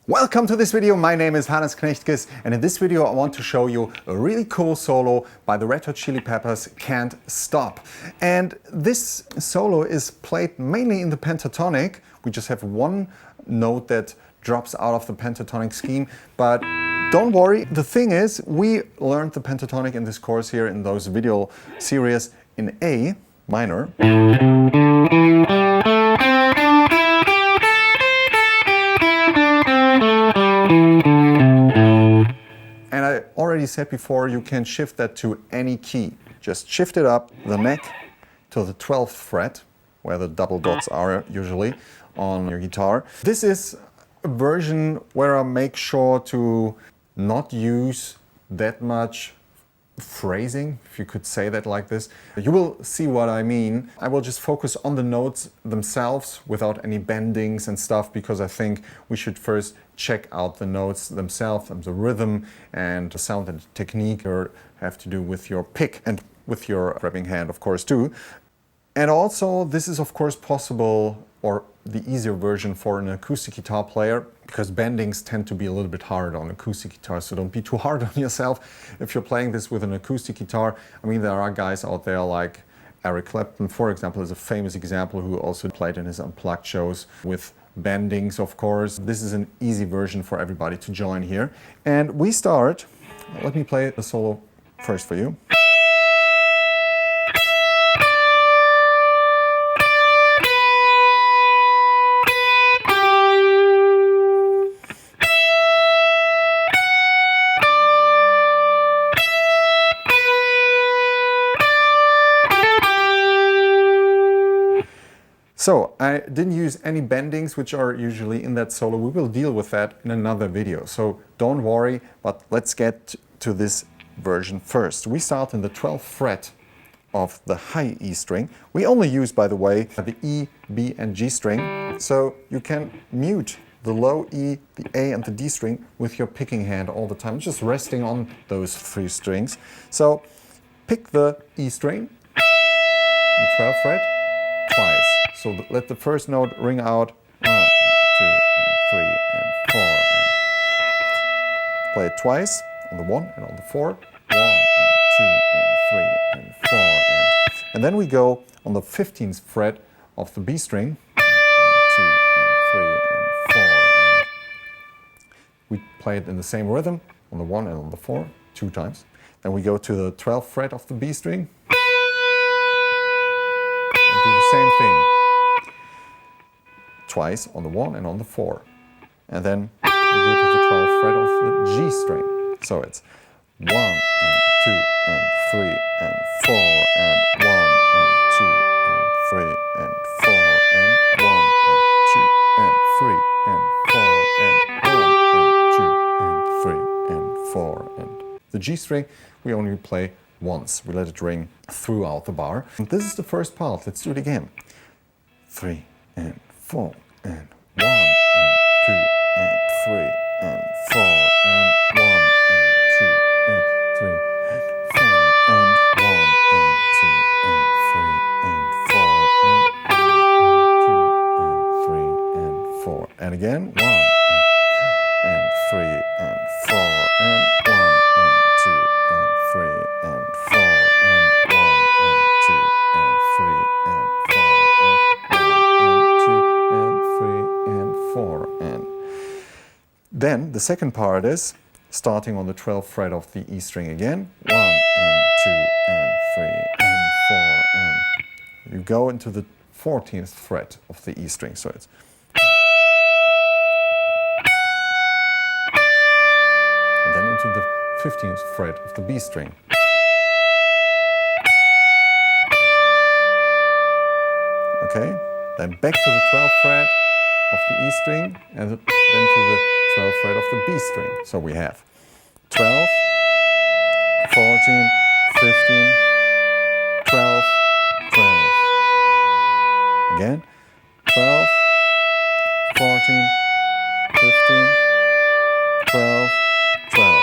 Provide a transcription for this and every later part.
Welcome to this video. My name is Hannes Knechtges, and in this video I want to show you a really cool solo by the Red Hot Chili Peppers, Can't Stop. And this solo is played mainly in the pentatonic. We just have one note that drops out of the pentatonic scheme, but don't worry. The thing is, we learned the pentatonic in this course here in those video series in A minor. And I already said before, you can shift that to any key. Just shift it up the neck to the 12th fret, where the double dots are usually on your guitar. This is a version where I make sure to not use that much phrasing, if you could say that like this. You will see what I mean. I will just focus on the notes themselves without any bendings and stuff, because I think we should first check out the notes themselves and the rhythm and the sound and the technique have to do with your pick and with your grabbing hand, of course, too. And also, this is of course possible, or the easier version for an acoustic guitar player, because bendings tend to be a little bit hard on acoustic guitar, so don't be too hard on yourself if you're playing this with an acoustic guitar. I mean, there are guys out there like Eric Clapton, for example, is a famous example, who also played in his unplugged shows with bendings, of course. This is an easy version for everybody to join here. And we start, let me play the solo first for you. So I didn't use any bendings, which are usually in that solo. We will deal with that in another video, so don't worry, but let's get to this version first. We start in the 12th fret of the high E string. We only use, by the way, the E, B and G string, so you can mute the low E, the A and the D string with your picking hand all the time, just resting on those three strings. So pick the E string, the 12th fret, twice. So let the first note ring out, 1, 2, and 3, and 4, and play it twice on the 1 and on the 4, 1, and 2, and 3, and 4, and then we go on the 15th fret of the B string, 1, 2, and 3, and 4, and we play it in the same rhythm on the 1 and on the 4, 2 times. Then we go to the 12th fret of the B string, and do the same thing. Twice on the 1 and on the 4. And then we go to the 12th fret of the G string. So it's 1 and 2 and 3 and 4 and 1 and 2 and 3 and 4 and 1 and 2 and 3 and 4 and 1 and 2 and 3 and 4. And the G string we only play once. We let it ring throughout the bar. And this is the first part. Let's do it again. 3 and 4 and 1 and 2 and 3 and 4 and 1 and 2 and 3 and 4 and 1 and 2 and 3 and 4 and 1 and 2 and 3 and 4 and again 1 and 3 and 4 and 1 and 2 and 3 and 4 and 1 and 2 and 3 and 4 and 4, and then the second part is starting on the 12th fret of the E string again, 1 and 2 and 3 and 4, and you go into the 14th fret of the E string, so it's and then into the 15th fret of the B string. Okay, then back to the 12th fret of the E string, and then to the 12th fret of the B string. So we have 12, 14, 15, 12, 12. Again, 12, 14, 15, 12, 12.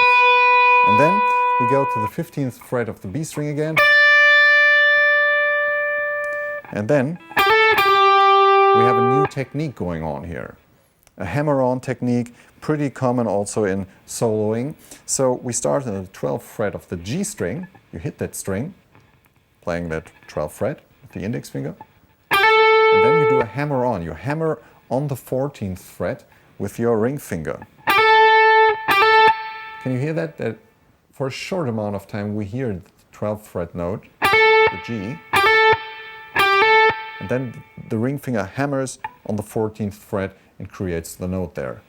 And then we go to the 15th fret of the B string again. And then we have a new technique going on here. a hammer-on technique, pretty common also in soloing. So we start on the 12th fret of the G string. You hit that string, playing that 12th fret with the index finger. And then you do a hammer-on. You hammer on the 14th fret with your ring finger. Can you hear that? That for a short amount of time we hear the 12th fret note, the G. And then the ring finger hammers on the 14th fret and creates the note there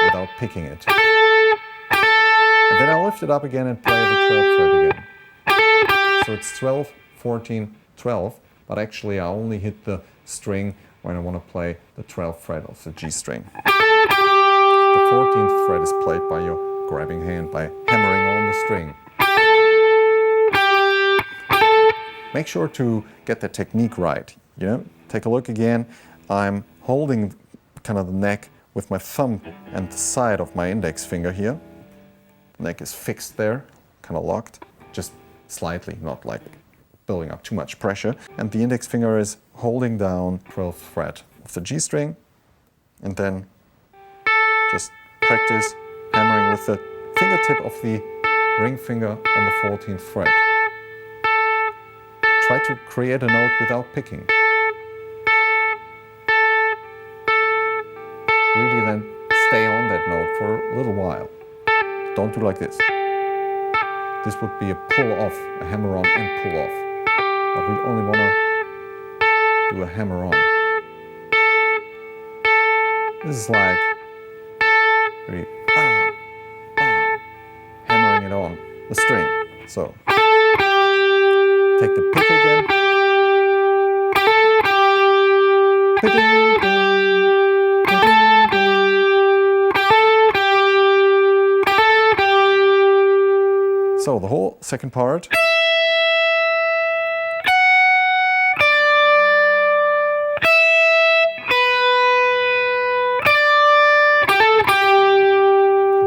without picking it. And then I'll lift it up again and play the 12th fret again. So it's 12, 14, 12, but actually I only hit the string when I want to play the 12th fret of the G string. The 14th fret is played by your grabbing hand, by hammering on the string. Make sure to get the technique right. You know, take a look again. I'm holding kind of the neck with my thumb and the side of my index finger here. The neck is fixed there, kind of locked, just slightly, not like building up too much pressure. And the index finger is holding down 12th fret of the G string. And then just practice hammering with the fingertip of the ring finger on the 14th fret. Try to create a note without picking. Really then stay on that note for a little while. Don't do like this. This would be a pull off, a hammer on and pull off. But we only want to do a hammer on. This is like really hammering it on the string. So take the pick again. So the whole second part.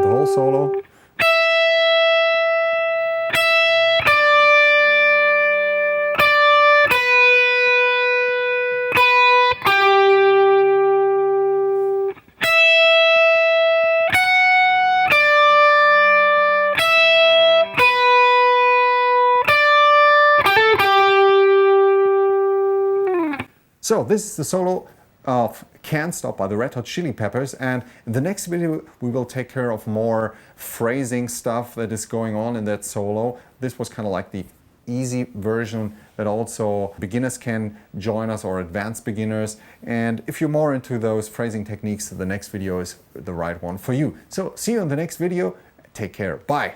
The whole solo. So this is the solo of Can't Stop by the Red Hot Chili Peppers, and in the next video we will take care of more phrasing stuff that is going on in that solo. This was kind of like the easy version that also beginners can join us, or advanced beginners. And if you're more into those phrasing techniques, the next video is the right one for you. So see you in the next video. Take care. Bye.